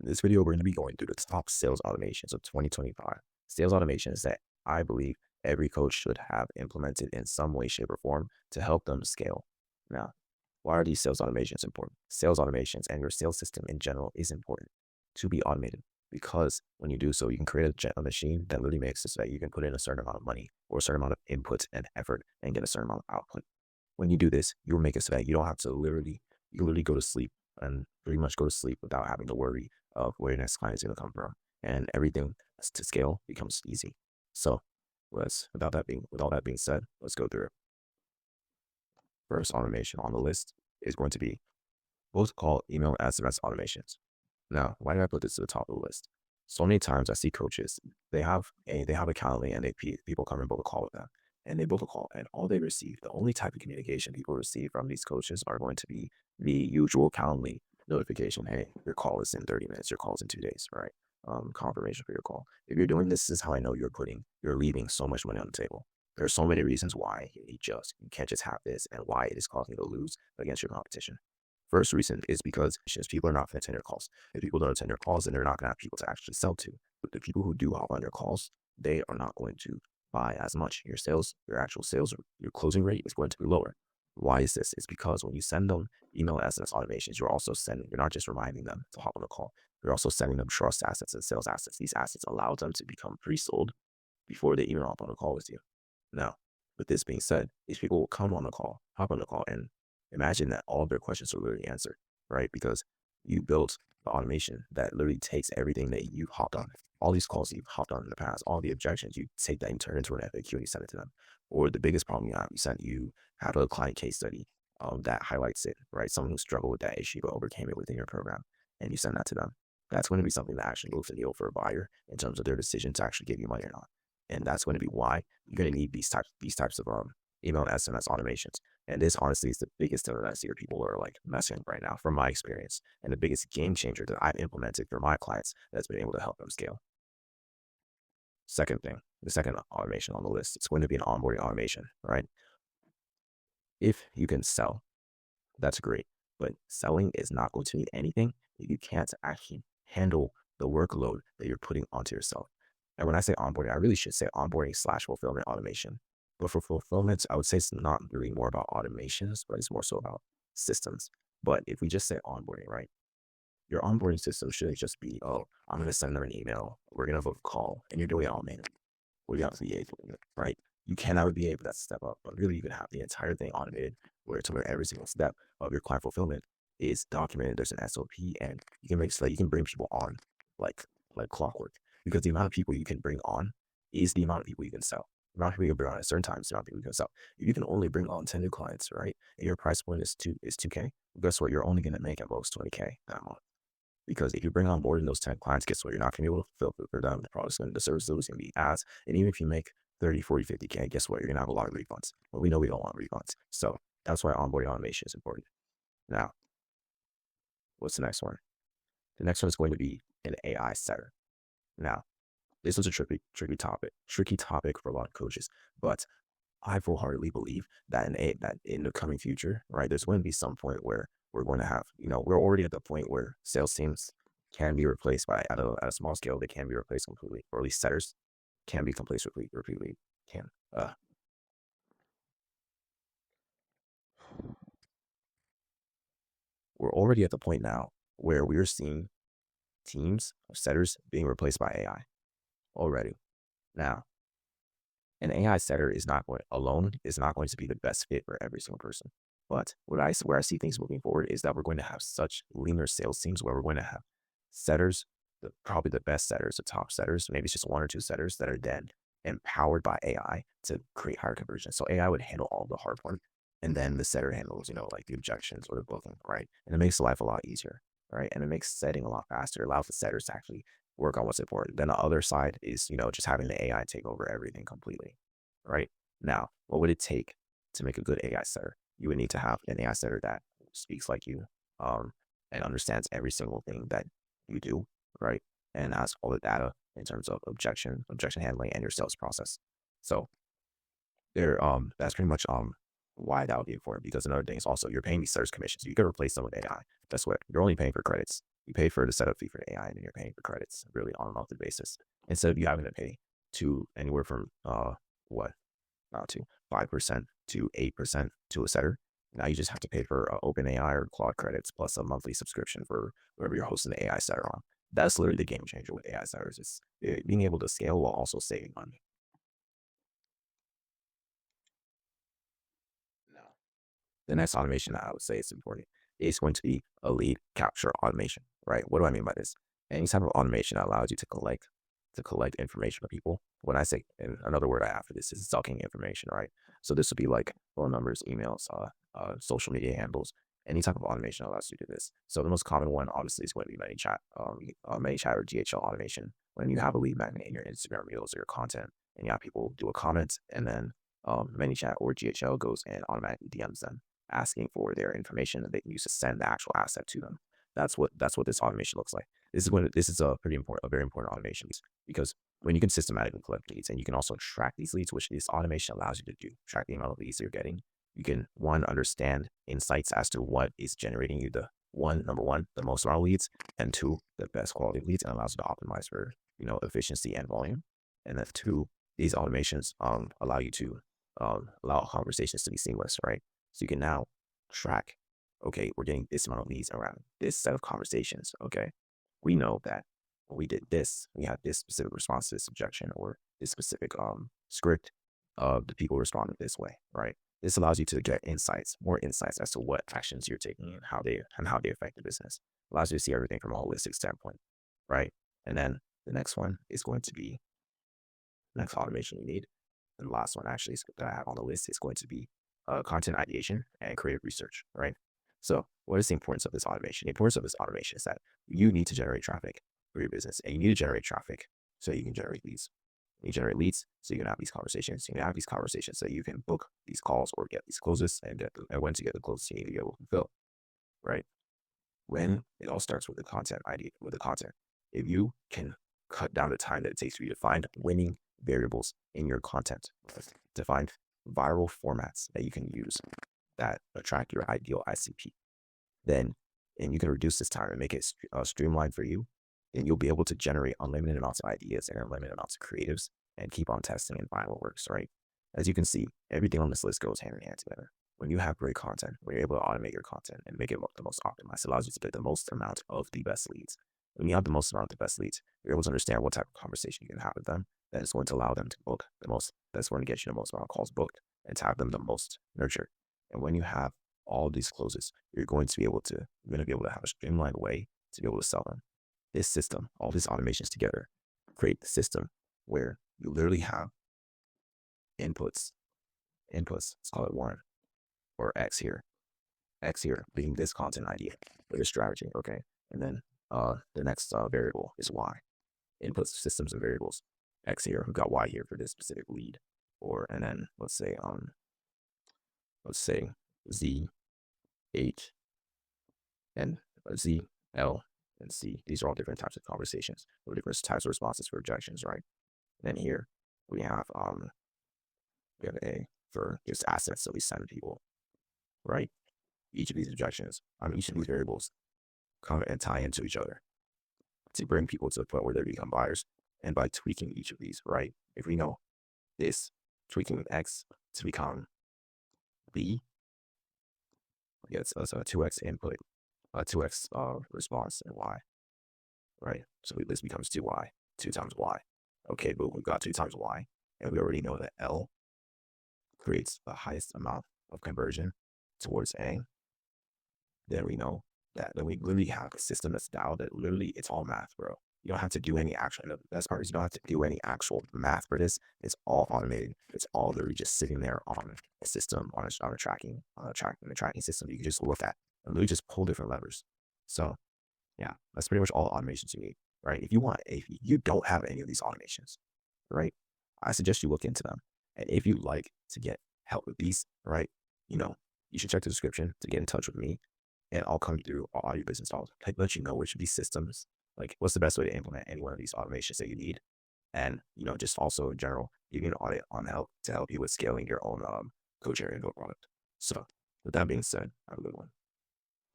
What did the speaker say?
this video, we're going to be going through the top sales automations of 2025. Sales automations that I believe every coach should have implemented in some way, shape, or form to help them scale. Now, why are these sales automations important? Sales automations and your sales system in general is important to be automated because when you do so, you can create a machine that literally makes it so that you can put in a certain amount of money or a certain amount of input and effort and get a certain amount of output. When you do this, you'll make it so that you don't have to literally go to sleep and pretty much go to sleep without having to worry of where your next client is going to come from, and everything to scale becomes easy. So with all that being said, let's go through it. First automation on the list is going to be what's called email and SMS automations. Now, why did I put this to the top of the list? So many times I see coaches, they have a Calendly and people come and book a call with them, and they book a call, and all they receive, the only type of communication people receive from these coaches are going to be the usual Calendly notification. Hey, your call is in 30 minutes. Your call is in 2 days, right? Confirmation for your call. If you're doing this is how I know you're leaving so much money on the table. There are so many reasons why you can't just have this and why it is causing you to lose against your competition. First reason is because people are not going to attend your calls. If people don't attend your calls, then they're not going to have people to actually sell to. But the people who do hop on your calls, they are not going to buy as much. Your actual sales, your closing rate is going to be lower. Why is this? It's because when you send them email and SMS automations, you're not just reminding them to hop on the call. You're also sending them trust assets and sales assets. These assets allow them to become pre-sold before they even hop on a call with you. Now, with this being said, these people will hop on the call, and imagine that all of their questions are literally answered, right? Because you built the automation that literally takes everything that you've hopped on, all these calls you've hopped on in the past, all the objections, you take that and turn it into an FAQ and you send it to them. Or the biggest problem you have a client case study that highlights it, right? Someone who struggled with that issue but overcame it within your program, and you send that to them. That's going to be something that actually moves the needle for a buyer in terms of their decision to actually give you money or not. And that's going to be why you're going to need these types of email and SMS automations. And this honestly is the biggest thing that I see where people are like messing right now from my experience, and the biggest game changer that I've implemented for my clients that's been able to help them scale. The second automation on the list, it's going to be an onboarding automation, right? If you can sell, that's great, but selling is not going to mean anything if you can't actually handle the workload that you're putting onto yourself. And when I say onboarding, I really should say onboarding/fulfillment automation. But for fulfillment, I would say it's not really more about automations, but it's more so about systems. But if we just say onboarding, right? Your onboarding system shouldn't just be, oh, I'm going to send them an email, we're going to have a call, and you're doing it all manually. We have to be able, right? You cannot be able to step up, but really you can have the entire thing automated where every single step of your client fulfillment is documented. There's an SOP, and you can make so that you can bring people on like clockwork, because the amount of people you can bring on is the amount of people you can sell. The amount of people you can bring on at certain times, the amount of people you can sell. If you can only bring on 10 new clients, right, and your price point is 2K, guess what? You're only going to make at most 20K that month. Because if you bring on board in those 10 clients, guess what? You're not going to be able to fulfill for them. The service is going to be ads. And even if you make 30, 40, 50K, guess what? You're going to have a lot of refunds. But we know we don't want refunds. So that's why onboarding automation is important. Now, what's the next one? The next one is going to be an AI setter. Now, this was a tricky topic for a lot of coaches, but I wholeheartedly believe that in the coming future, right, there's going to be some point where we're going to have, we're already at the point where sales teams can be replaced by, at a small scale, they can be replaced completely, or at least setters can be replaced completely. We're already at the point now where we're seeing teams of setters being replaced by AI already. Now, an AI setter is not going to be the best fit for every single person. But where I see things moving forward is that we're going to have such leaner sales teams where we're going to have setters, probably the best setters, the top setters, maybe it's just 1 or 2 setters that are then empowered by AI to create higher conversion. So AI would handle all the hard part, and then the setter handles, like the objections or the booking, right? And it makes life a lot easier, right? And it makes setting a lot faster. It allows the setters to actually work on what's important. Then the other side is, just having the AI take over everything completely, right? Now, what would it take to make a good AI setter? You would need to have an AI setter that speaks like you, and understands every single thing that you do, right? And has all the data in terms of objection handling, and your sales process. So that's pretty much why that would be important, because another thing is also you're paying these setters commissions. You can replace them with AI. Guess what? You're only paying for credits. You pay for the setup fee for the AI, and then you're paying for credits really on a monthly basis. Instead of you having to pay to anywhere from what not to 5% to 8% to a setter. Now you just have to pay for OpenAI or Claude credits plus a monthly subscription for wherever you're hosting the AI setter on. That's literally the game changer with AI setters. It's being able to scale while also saving money. Now, the next automation that I would say is important is going to be a lead capture automation, right? What do I mean by this? Any type of automation that allows you to collect information from people. When I say, and another word I have for this is sucking information, right? So this would be like phone numbers, emails, social media handles, any type of automation allows you to do this. So the most common one, obviously, is going to be ManyChat or GHL automation. When you have a lead magnet in your Instagram Reels or your content, and you have people do a comment, and then ManyChat or GHL goes and automatically DMs them, asking for their information that they can use to send the actual asset to them. That's what this automation looks like. This is a very important automation because when you can systematically collect leads and you can also track these leads, which this automation allows you to do, track the amount of leads you're getting. You can understand insights as to what is generating you number one, the most amount of leads, and two, the best quality of leads, and allows you to optimize for efficiency and volume. And then two, these automations allow you to allow conversations to be seamless, right? So you can now track, okay, we're getting this amount of leads around this set of conversations. Okay, we know that when we did this, we had this specific response to this objection or this specific script of the people responded this way, right? This allows you to get more insights as to what actions you're taking and how they affect the business. Allows you to see everything from a holistic standpoint, right? And then the next one is going to be next automation you need. And the last one actually that I have on the list is going to be content ideation and creative research, right? So what is the importance of this automation? The importance of this automation is that you need to generate traffic for your business, and you need to generate traffic so you can generate leads. You generate leads so you can have these conversations. You can have these conversations so you can book these calls or get these closes, and when to get the closes you need to be able to fulfill, right? When it all starts with the content idea, with the content. If you can cut down the time that it takes for you to find winning variables in your content, to find viral formats that you can use that attract your ideal ICP, then, and you can reduce this time and make it streamlined for you, then you'll be able to generate unlimited amounts of ideas and unlimited amounts of creatives and keep on testing and find what works, right? As you can see, everything on this list goes hand in hand together. When you have great content, when you're able to automate your content and make it the most optimized, it allows you to get the most amount of the best leads. When you have the most amount of the best leads, you're able to understand what type of conversation you can have with them that is going to allow them to book the most, that's going to get you the most amount of calls booked and to have them the most nurtured. And when you have all these closes, you're going to be able to have a streamlined way to be able to sell them. This system, all these automations together, create the system where you literally have inputs, let's call it 1 or X here being this content idea or your strategy, okay? And then the next variable is Y. Inputs, systems, and variables. X here, we've got Y here for this specific lead. And then let's say Z, H, and Z, L, and C. These are all different types of conversations or different types of responses for objections, right? And then here we have A for just assets that we send to people, right? Each of these objections, each of these variables come and tie into each other to bring people to the point where they become buyers. And by tweaking each of these, right? If we know this, tweaking X to become B, it's a 2X input, a 2X response, and Y, right? So this becomes 2Y, 2 times Y. Okay, boom, we've got 2 times Y, and we already know that L creates the highest amount of conversion towards A. Then we know that we literally have a system that's dialed that literally it's all math, bro. You don't have to do any actual, the best part is you don't have to do any actual math for this. It's all automated. It's all literally just sitting there on a system, on a tracking system. You can just look at and literally just pull different levers. So yeah, that's pretty much all automations you need, right? If you don't have any of these automations, right, I suggest you look into them. And if you like to get help with these, right, you should check the description to get in touch with me, and I'll come through all your business models, let you know which of these systems, like what's the best way to implement any one of these automations that you need. And, just also in general, give you an audit on help to help you with scaling your own coach area product. So with that being said, have a good one.